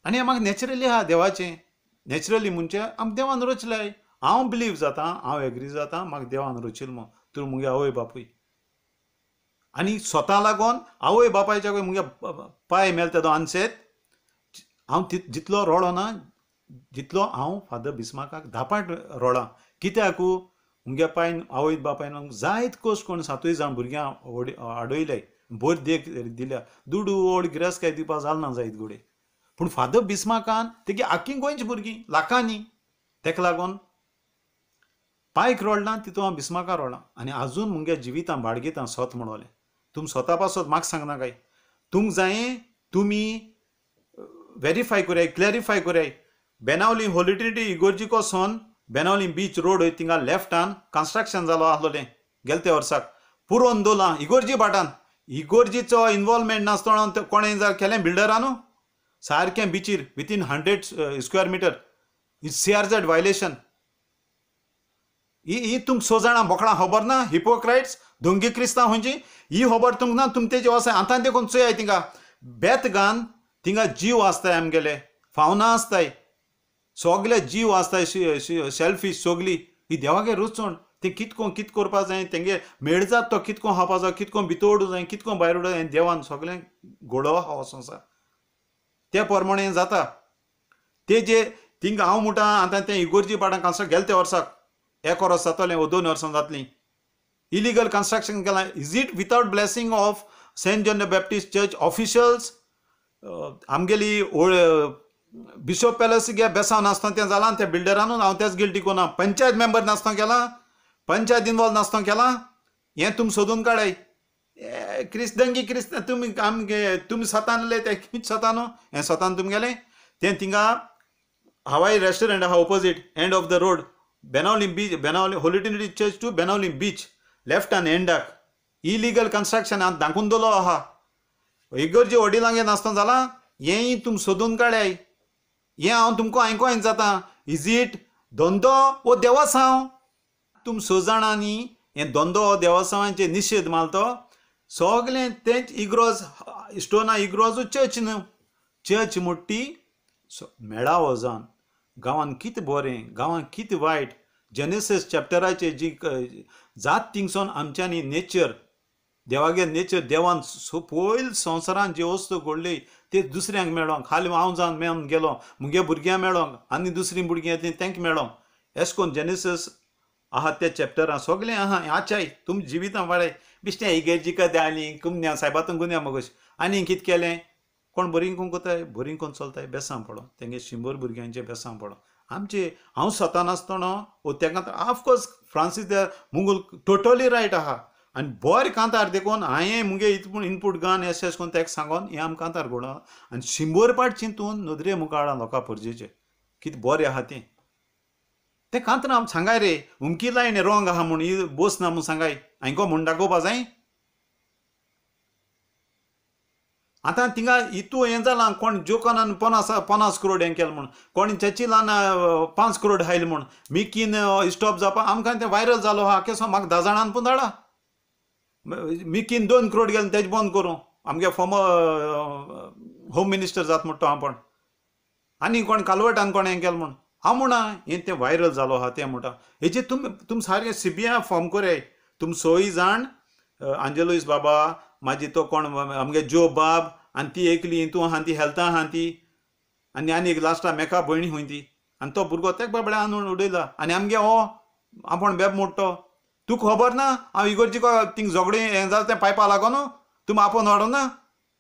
आनी म्हाका नॅचरली आहा देवाचें नॅचरली म्हणजे आमकां देवान रचलाय हांव बिलीव जाता हांव एग्री जाता म्हाका देवान रचिल्लो म्हूण तूं मुगे आवय बापूय आनी स्वता लागोन आवय बापायच्या मुगे पांय मेलता तो आनसेत हांव जितलो रोडो ना जितलो हांव फादर बिस्मार्काक 10 पाट रोडां कित्याक मुगे पायन आवय बापायन जायत कश्ट कोण 7 जाण भुरग्यां आडयले बरी देख दिल्या दुडू ओड गिरेस्त दिवपा जाल ना जायत घोडे पूण फादर बिस्मार्कान तेगे आख्खी गोंयची भुरगीं लाखांनी तेका लागोन पायक रोडलां तितून हांव बिस्मार्का रोडलां आनी आजून मुगे जिवितां बाळगितां स्वत म्हणोलें तुम स्वता पासत म्हाका सांगना काय तुमकां जाये तुमी verify कोराय clarify कोराय Benaulim holy Trinity इगोर्जिको सोन बेनावली बीच रोड थिंगा लेफ्टान कन्स्ट्रक्शन जालो आसलोलें गेले ते वर्साक पुरोन दोलां इगोर्जी बाटान इगोर्जीचो इन्वॉल्वमेंट नासतना कोणें जर केलें बिल्डरान सारकें बिचीर within 100 square metre CRZ violation ही तुमकां 6 जाणां बोकडां खबर ना हिपोक्राइट्स दोंगी क्रिस्तांव खंयची ही खबर तुमकां ना तुम तेजे वसाय आतां देखून चोयाय थिंगा बेत घान थिंगा जीव आसताय आमगेले फावना आसताय सगळे जीव आसताय शेलफीश सगळी ही देवागे रुचोन ते कितको कित करपा जाय तेंगे मेळजात तो कितको खावपा जाय कितको भितर उडूं जाय कितको भायर उडूं जाय देवान सगळें घडोवप आहा हो संवसार ते प्रमाणे जाता ते जे थिंगा हांव म्हणटा आतां तें इगोर्जी पाटां कन्स्ट्रक्ट गेले ते वर्साक 1 वर्स जातलें वो 2 वर्सां जातलीं इलिगल कंस्ट्रक्शन केलां is it without blessing of Saint John the Baptist church officials आमगेली बिशप पॅलस गे बेसांव नासतना तें जालां त्या बिल्डरानूच हांव तेच गिल्टी कोना पंचायत मेंबर नासतना केलां पंचायत इनवॉल्व नासतना केलां हें तुमी सोदून काडाय दंगी क्रिस्त तुमी आमगे तुमी स्वतान ते कितें स्वता न्हू हें स्वतान तुमी गेलें तें थिंगा हवाई रेस्टॉरंट आहा opposite end of the road Benaulim beach Benaulim holy trinity church to Benaulim beach लेफ्टान एंडाक इलिगल कंस्ट्रक्शन हांव दाखोवन दवरलो आहा इगोर्जी वडिलांगे नासतना जालां हेंय तुमी सोदून काडाय हें हांव तुमकां आयकोंक जाता इज इट धंदो वो देवासांव तुम 6 जाणांनी हें धंदो हो देवासांवांचे निशेध मारतो सगळें तेंच इग्रोज इस्टोना इग्रोज चर्च न्हू चर्च मोठी मेळावो जावन गांवांत कितें बरें गांवांत कितें वायट जेनेसीस चॅप्टराचे जी जात थिंगसोन आमच्यांनी नेचर देवागे नेचर देवान पयलीं संवसारांत जे वस्तू घडली ते दुसऱ्यांक मेळोंक खाली हांव जावन मेळून गेलो मुगे भुरग्यां मेळोंक आनी दुसरीं भुरगीं येतलीं तेंकां मेळोंक अशें करून जेनेसीस आहा त्या चॅप्टरां सगळें आहा आचाय तुम जिवितां वाडय बिश्टें इगर्जी कदाली कुमन्या सायबातून गुन्या मगोश आनी कितें केलें कोण बरीं कोण कोताय बरीं कोण चलताय बेसां पडो तेंगे 100 भुरग्यांचे बेसां पडो आमचे हांव स्वता नासतना वो तेका of course Francis the Mughal totally right आहा आनी बरें कांतार देखून हांवें मुगे इनपूट घान अशें करून तेका सांगोन हें आमकां कांतार घडोवन आनी 100 पाट चिंतून नदरे मुखार लोकां परजेचें कितें बरें आहा तें तें कांतार आम सांगाय रे उमकी लायन रॉंग आहा म्हूण ही बोस ना म्हूण सांगाय हांकां म्हूण दाखोवपा जाय आतां थिंगा इतू हें जालां कोण जोकानान 50 करोड हें केलें म्हूण कोण चर्चिलान 5 करोड हायले म्हूण मिकीन स्टॉप जावपा आमकां तें वायरल जालो आहा केसो म्हाका 10 जाणांन पूण धाडा मिकीन 2 करोड गेले तेजे बंद करूं आमगे फॉर्मर होम मिनिस्टर जाता म्हणटा हांव पण आनी कोण कालवटान कोण हें केलें म्हूण हांव म्हणा हें तें वायरल जालो आहा तें म्हणटा हेजे तुम सारकें CBI फॉर्म कोराय तुम 6 जाण आंजेलोस बाबा मागीर तो कोण आमगे जो बाब आनी ती एकली तूं आहा ती हेल्था आहा ती आनी एक लास्टा मेका भयणी खंय ती आनी तो भुरगो तेका बाबडे आनून उडयला आनी आमगे हो आपण बेब मोडटो तुका खबर ना हांव इगोर्जी थिंग झगडे हें जाता तें पायपा लागो न्हू तुमी आपोवन वाडो ना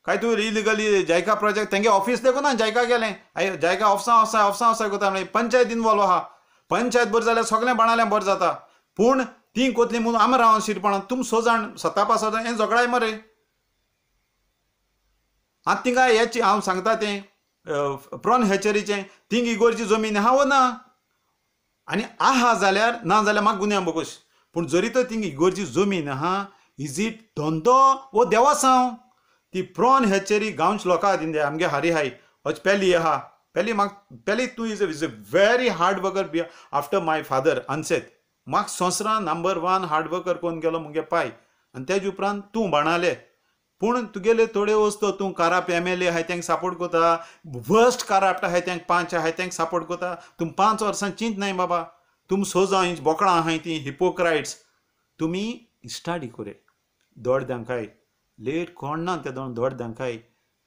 काय तूं इलिगली जायका प्रोजेक्ट तेंगे ऑफिस देखून ना जायका गेलें जायका ऑफिसा कोता पंचायत इनवॉल्व आहा पंचायत बरी जाल्यार सगळें बाणालें बरें जाता. पूण ती कोतली म्हणून आमी रावन शिरपणां तुम 6 जाण 57 हें झगडाय मरे. आतां तिंगा हेची हांव सांगता तें प्रॉन हॅचरीचें थिंग इगोरची जमीन आहा वो ना, आनी आहा जाल्यार ना जाल्यार म्हाका गुन्यांव बोगोश. पूण जरी तर थिंग इगोरची जमीन आहा, इज इट धंदो वो देवासांव? ती प्रॉन हॅचरी गांवच्या लोकां दिंदे आमगे हारी हाय अच पेली आहा. पेली तूं is a very hard worker after my father अनसेत. म्हाका संवसारान नंबर 1 हार्ड वर्कर कोण गेलो मुगे पाय, आनी तेज उपरांत तूं बाणाले. पूण तुगेले थोडे वस्तू तूं कराप MLA आहाय तांकां सपोर्ट कोता, वर्स्ट कराप्ट आहाय तांकां 5 आहाय तांकां सपोर्ट कोता. तुम 5 वर्सां चिंत नाय बाबा. तुम 6 जाण बोकडां आहाय ती हिपोक्रायट्स. तुमी स्टडी कोरे दोड दांकाय लेट कोण ना ते दोड दांकाय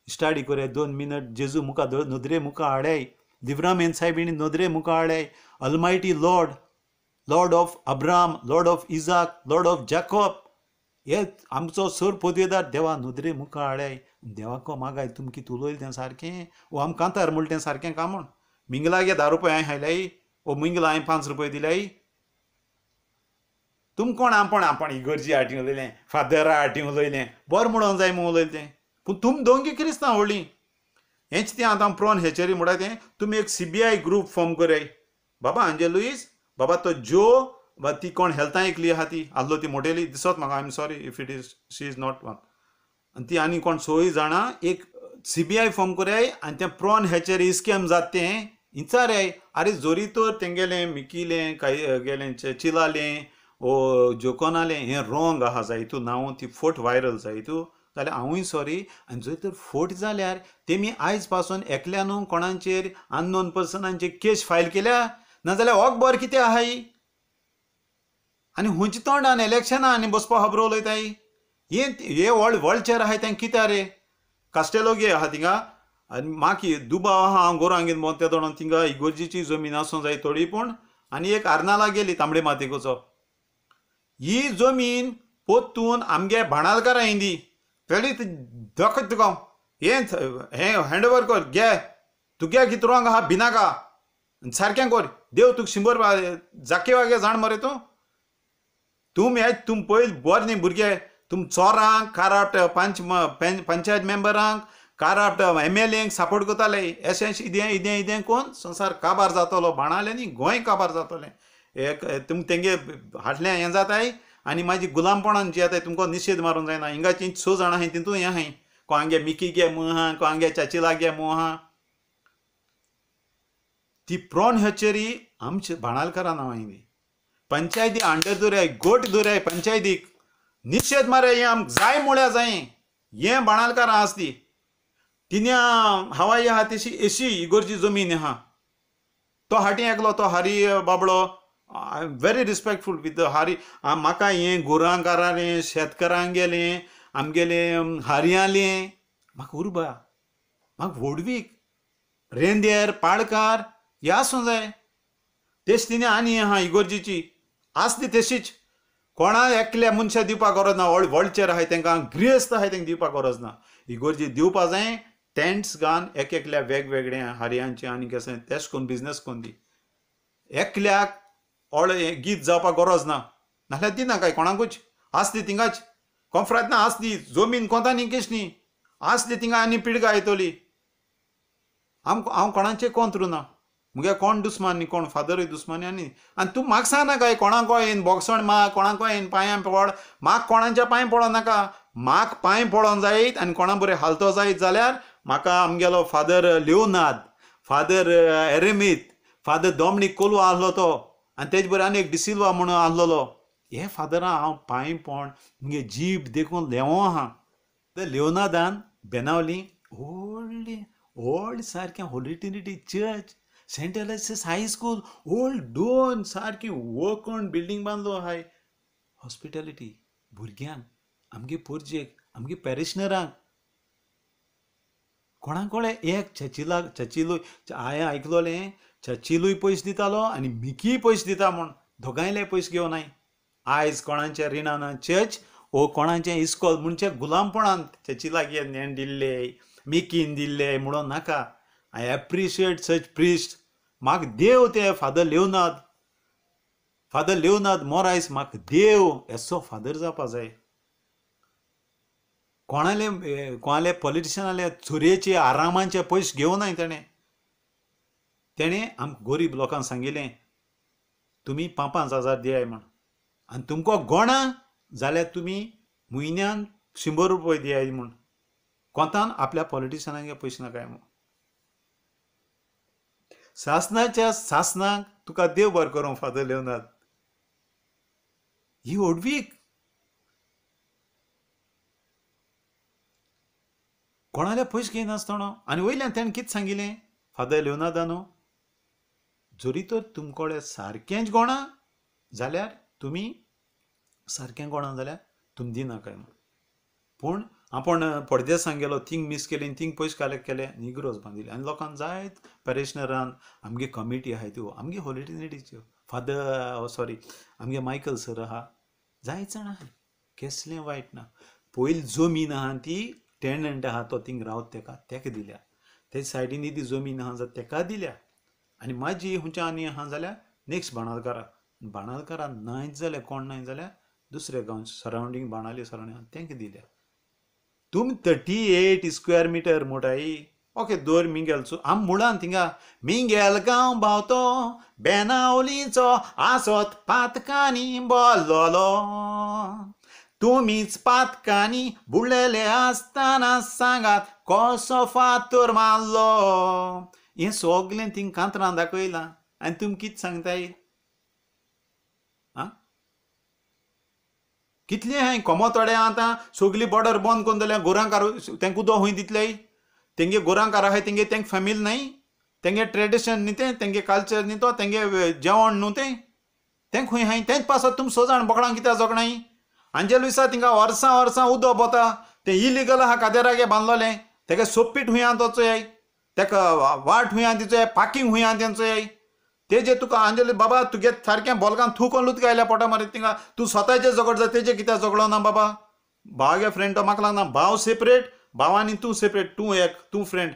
स्टडी कोरे 2 मिनट जेजू मुखार नदरे मुखार हाडाय. दिवरामेन साहेबीणी नदरे मुखार हाडाय. Almighty lord of Abram, lord of Isaac, lord of Jacob, हे आमचो सर पोदवेदार देवा नदरे मुखार हाडाय. देवाको मागाय तुम कितें उलयलें तें सारकें वो आम कांतार म्हणलें तें सारकें काय म्हण. मिंगलाक 10 रुपया हांवें हायल्याय वो मिंगला हांवें 5 रुपया दिल्याय. तुम कोण आपण इगर्जी हाटी उलयलें, फादरा हाटी उलयलें, बरें म्हणून जाय म्हणून उलयलें तें. पूण तुम दोंगी क्रिस्तांव व्हडलीं. हेंच तें आतां प्रॉन हॅचरी म्हणटा तें तुमी एक CBI ग्रूप फॉर्म कराय. बाबा आंजे लुईस, बाबा तो जो बा ती कोण हेल्था एकली आहा ती आसलो ती मोटेली दिसत म्हाका. I am sorry if it is she is not one. आनी ती आनी कोण 6 जाणां एक CBI फॉर्म कराय आनी तें प्रॉन हॅचरी स्कॅम जाता तें विचाराय. अरे जोरी तर तेंगेलें मिकिलें काय गेलें चिलालें ओ जोकोनालें हें रॉंग आहा जायतू नांव ती फोट व्हायरल जायतू जाल्यार हांवूय सॉरी. आनी जर तर फोट जाल्यार तेमी आयज पासून एकल्यान कोणाचेर अननोन पर्सनांचेर केस फायल केल्या, नाजाल्यार होक बर कितें आहाय. आनी हुंचे तोंडान इलेक्शनां आनी बसपा खबरो उलयताय. हे वर्ल्ड चेर आहाय तें कितें रे. कास्टेलोगे आहा थिंगा आनी म्हाका दुबाव आहा हांव गोरांक घेवन भोंवता ते तोंडान थिंगा इगोर्जीची जमीन आसूं जाय थोडी. पूण आनी एक अर्नाला गेली तांबडे मातयेचो. ही जमीन पोत्तून आमगे भाणालकारां दी पयलीं दाखयत तुका हें हँड ओवर कर घे. तुगे कितें रॉंग आहा भिनाका सारकें कर. देव तुका 100 जाके वागे जाण मरे तूं. तुम पयलीं बरें न्ही भुरगे. तुम चोरांक कराप्ट पंचायत मेंबरांक कराप्ट MLAंक सपोर्ट करताले. एशें इदें कोण संवसार काबार जातलो. बाणालें न्ही गोंय काबार जातलें. एक तुम तेंगे हाटलें हें जाताय आनी म्हाजी गुलामपणान जी आताय तुमकां निशेध मारूंक जायना. हिंगाची 6 जाणां आहाय तितून हें आहाय को हांगे मिकी गे मू आहा, को हांगे चाचिला गे मू आहा. ती प्रॉन हॅचरी आमच्या बाणालकारां नांवां दी. पंचायती अंडर दवराय गोट दवराय पंचायतीक निशेध मारे. हें आमकां जाय म्हळ्यार जाय. हें बाणालकारां आसा ती. तिन्या हवाई आहा तशी एशी इगोरची जमीन आहा. तो हाटी एकलो तो हारी बाबडो. I am very respectful with the हारी. म्हाका हें गोरांकारालें शेतकारांक गेलें आमगेलें हारयालें म्हाका उर्बा म्हाका व्हडवीक रेंदेर पाडकार हे आसूं जाय. तेच तिने आनी आहा इगोर्जीची आसली तशीच. कोणा एकल्या मनशाक दिवपाक गरज ना. व्हडचेर आहाय तांकां गृहस्थ आहाय तांकां दिवपाक गरज ना. इगोर्जी दिवपा जाय. टेंट्स घान एकल्या वेगवेगळ्या हारयांचे आनी कशें तेश कोन्न बिजनेस कोन्न दी. एकल्याक गीत जावपाक गरज ना. नाल्यार दिना काय कोणाकूच. आसली थिंगाच कॉन्फ्रांत ना आसली जमीन कोंता न्ही केश न्ही आसली थिंगा आनी पिडगा येतली. हांव कोणाचें कोंत्रू ना. मुगे कोण दुस्मान न्ही कोण फादरूय दुस्मानी आनी. आनी तूं म्हाका सांगना काय कोणाको येन बोगसण माग कोणाको येन पांयां पड. म्हाका कोणाच्या पांय पडो नाका. म्हाका पांय पडोंक जायत आनी कोणा बरें हालतो जायत जाल्यार म्हाका आमगेलो father Leonard, father Eremit, father Dominic Colva आहलो तो आनी तेजे बरें आनी एक डिसिल्वा म्हणून आहलोलो. हे फादरां हांव पांय पड मुगे जीब देखून लेवो आहा. लिओनार्दान बेनावली ओल्ड सारकें holy trinity church, Saint Alexis high school, old दोन सारकी वोकण बिल्डींग बांदलो आहाय. हॉस्पिटॅलिटी भुरग्यांक आमगे पोरजेक आमगे पॅरिशनरांक कोणाक कळ्ळें एक चचिलूय हांवें आयकलोलें चचिलूय पयशे दितालो आनी मिकीय पयशे दिता म्हूण दोगांयले पयशे घेवनाय. आयज कोणाचें रिणां ना चर्च वो कोणाचें इस्कॉल म्हणचे गुलामपणान चचिलाक हें दिल्ले मिकीन दिल्ले म्हणून नाका. I appreciate such priest. म्हाका देव ते father Leonard father Leonardo Moraes म्हाका देव एसो फादर जावपा जाय. कोणाले पॉलिटिशियनाले चोरयेचे आरामांचे पयशे घेवनाय तेणें आमकां गरीब लोकांक सांगिल्लें तुमी 5,000 दियाय म्हण, आनी तुमकां गोणा जाल्यार तुमी म्हयन्यान 100 रुपया दियाय म्हण. कोंतान आपल्या पॉलिटिशियनांक पयशे नाकाय म्हण. शासनाच्या शासनाक तुका देव बरें करूं फादर लिओनार्द. ही ओडवीक कोणाले पयशे घेयनासतना. आनी वयल्यान तेणें कितें सांगिल्लें फादर लिओनार्दान, जरी तर तुमकोडे सारकेंच गोणा जाल्यार तुमी सारकें गोणा जाल्यार तुमी दिनाकाय म्हण. पूण आपण परदेसांत गेलो, थिंग मिस केली, थिंग पयशे कलेक्ट केले, निग्रोज बांदिले. आनी लोकांक जायत पॅरिशनरान आमगे कमिटी आहाय त्यो, आमगे हॉलिडेनीच्यो आमगे मायकल सर आहा, जायत जाण आहाय, कसलें वायट ना. पयली जमीन आहा ती टेनंट आहा तो थिंग रावता तेका दिल्या. तेजे सायडीन इदी जमीन आहा जाल्यार तेका दिल्या. आनी म्हाजी हुंच्या आनी आहा जाल्यार नेक्स्ट बाणालकारा नायत जाल्यार कोण नाय जाल्यार दुसऱ्या गांव सरावंडींग बाणाली सरावंडींग तेंका दिल्या. तुमी 38 स्क्वेअर मिटर मोटाई ओके दोर मिंगेलचो आम मुळान थिंगा मिंगेल गांव भावतो बेनावलीचो आसोत पातकांनी बोल्लोलो, तुमीच पातकांनी बुडलेले आसतना सांगात कसो फातर मारलो. हें सगलें थिंग कांतरां दाखयलां आनी तुमी कितें सांगताय? कितले हाय कोमोतोडे आतां सगली बॉर्डर बंद करून जाल्यार गोरांकार तेंका उदक खंय दितले? तेंगे गोरांकार आहाय तेंगे फॅमिली नाय, तेंगे ट्रेडिशन न्ही तें, तेंगे कल्चर न्ही तो, तेंगे जेवण न्हू तें खंय हाय? तेंच पासत तुमी स जाण बोकडां कित्याक जगणाय? आंजे लुयसा थिंगा वर्सां उदक पोता, तें इलिगल आहा कादेरागे बांदलोलें, तेका सोपीट हुंयान वचोयाय, तेका वाट हुंयान दिचोयाय, पार्किंग हुंयान तेंचोयाय. तेजे तुका आंजली बाबा तुगे सारकें बोलकान थू कोन लूत गायल्या पोटा मारी थिंगा तूं स्वताचे झगड जा तेजे कित्याक झगडो ना बाबा? भाव फ्रेंड तो म्हाका लागना, भाव सेपरेट, भाव आनी तूं सेपरेट, तूं फ्रेंड,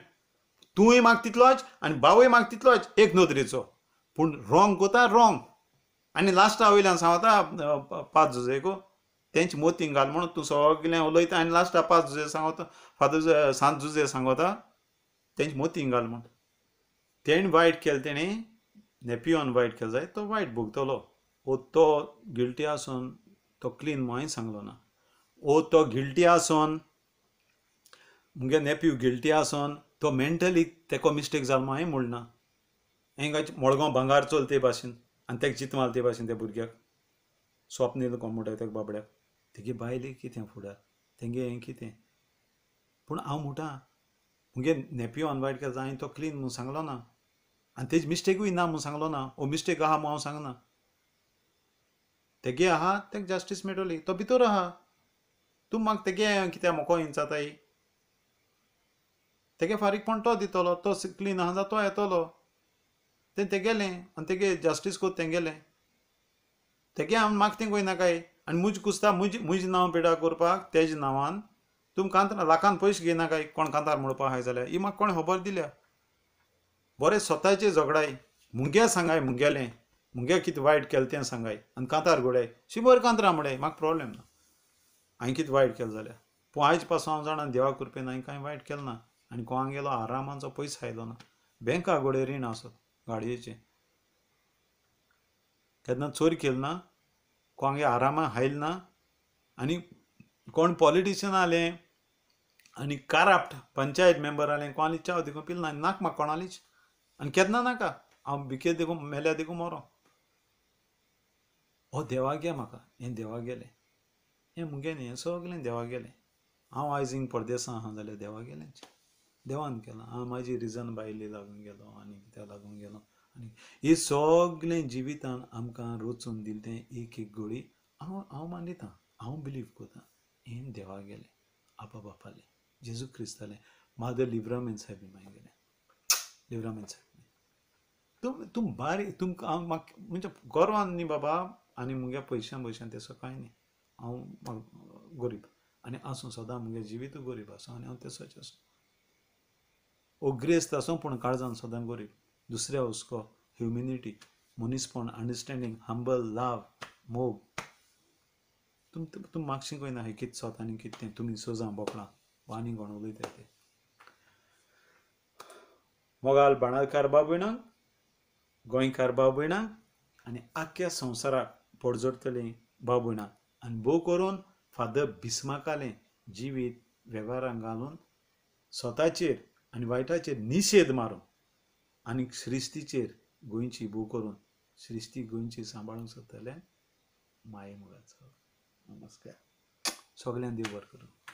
तूंय म्हाका तितलोच आनी भावूय म्हाका तितलोच एक नदरेचो. पूण रॉंग कोता रॉंग. आनी लास्टा वयल्यान सांगता 5 जुजेको तेंची मोतींग घाल म्हणून तूं सगलें उलयता आनी लास्टा 5 जुजे सांगता फादर 7 जुजे सांगता तेंची मोतींग घाल म्हण. तेणें वायट केलें, तेणें नेपियोन वायट केलें जाय तो वायट भोगतलो. ओ तो गिल्टी आसोन तो क्लीन हांवें सांगलो ना. ओ तो गिल्टी आसोन मुगे नेप्यू गिल्टी आसोन तो मेंटली तेको मिस्टेक जालो हांवें म्हणना. हेंगा मडगांव भांगार चोल ते भाशेन आनी तेका चित माल ते भाशेन त्या भुरग्याक स्वप्नील कोण म्हणटा तेका बाबड्याक तेगे बायले कितें फुडार तेंगे हें कितें. पूण हांव म्हणटा मुगे नेप्यून वायट केलो हांवें तो क्लीन म्हूण सांगलो ना आनी तेजी मिस्टेकूय ना म्हूण सांगलो ना. ओ मिस्टेक आहा म्हूण हांव सांगना. तेगे आहा तेका जस्टीस मेळटली, तो भितर आहा. तूं म्हाका तेगे कित्याक मोको इंचाताय? तेगे फारीकपण तो दितलो, तो क्लीन आहा जाल्यार तो येतलो. तें तेगेलें आनी तेगे जस्टीस कोत तेंगेलें. तेगे हांव म्हाका तें कोयनाकाय. आनी मुजी कुस्ता मुजी नांव पिड्यार करपाक तेजे नांवान तुमी कांतार लाखान पयशे घेयनाकाय. कोण कांतार म्हणपा आहाय जाल्यार ही म्हाका कोणें खबर दिल्या. बरें स्वताचे झगडाय, मुगे सांगाय मुगेलें, मुगे कितें वायट केलें तें सांगाय आनी कांतार घोडाय 100 कांतरां म्हणय म्हाका प्रॉब्लेम ना. हांवें कितें वायट केलें जाल्यार. पूण आयज पासून हांव जाणा देवा कृपेन हांवें कांय वायट केलें ना आनी कोणाक गेलो आरामाचो पयसो आयलो ना. बँका घोडे रीण आसत गाडयेचें केन्ना चोरी केली ना, कोणागे आरामां हायले ना. आनी कोण पॉलिटिशियन आले आनी करप्ट पंचायत मेंबर आले कोणाली चाव देखून पिल ना नाका म्हाका कोणालीच आनी केन्ना नाका. हांव भिकेर देखून मेल्या देखून मरो. हो देवाक गे म्हाका, हें देवाक गेलें, हें मुगे न्ही, हें सगलें देवाक गेलें. हांव आयज हिंग परदेसां आहा जाल्यार देवाक गेलेंच, देवान केलां. हांव म्हाजी रिजन बायली लागून गेलो आनी कित्याक लागून गेलो आनी ही सगलें जिवितान आमकां रोचून दिलें तें एक एक घडी हांव मानितां, हांव बिलीव करतां हें देवाक गेलें, आपा बापालें, जेजू क्रिस्तालें, मादर लिब्रामेन साहेबी मागीर गेलें, लिब्रामेन साहेब तुम बारीक तुमकां हांव म्हाका म्हणजे गोरवान न्ही बाबा आनी मुगे पयशां तेसो कांय न्ही. हांव गरीब आनी आसूं सदां मुगे जिवीतूय गरीब आसूं आनी हांव तेसोच आसूं. ओग्रेस्त आसूं पूण काळजान सदां गरीब. दुसऱ्या हुस्को ह्युमिनिटी मनीसपण, अंडरस्टँडींग, हंबल, लव, मोग. तुम म्हाका शिकयना हें कितें स्वता आनी कितें तें तुमी सोजां बोकळां वा आनी कोण उलयता तें. मोगाल बाणाकार भाव भयणांक, गोंयकार भाव भयणांक आनी आख्ख्या संवसाराक पडजोडतलीं भाव भयणांक आनी भोव करून फादर बिस्मार्कालें जिवीत वेव्हारांत घालून स्वताचेर आनी वायटाचेर निशेध मारून आनी श्रिस्तीचेर गोंयची भोव करून श्रिस्ती गोंयची सांबाळूंक सोदतले माये मोगाचो. नमस्कार. सगळ्यांक देव बरें करूं.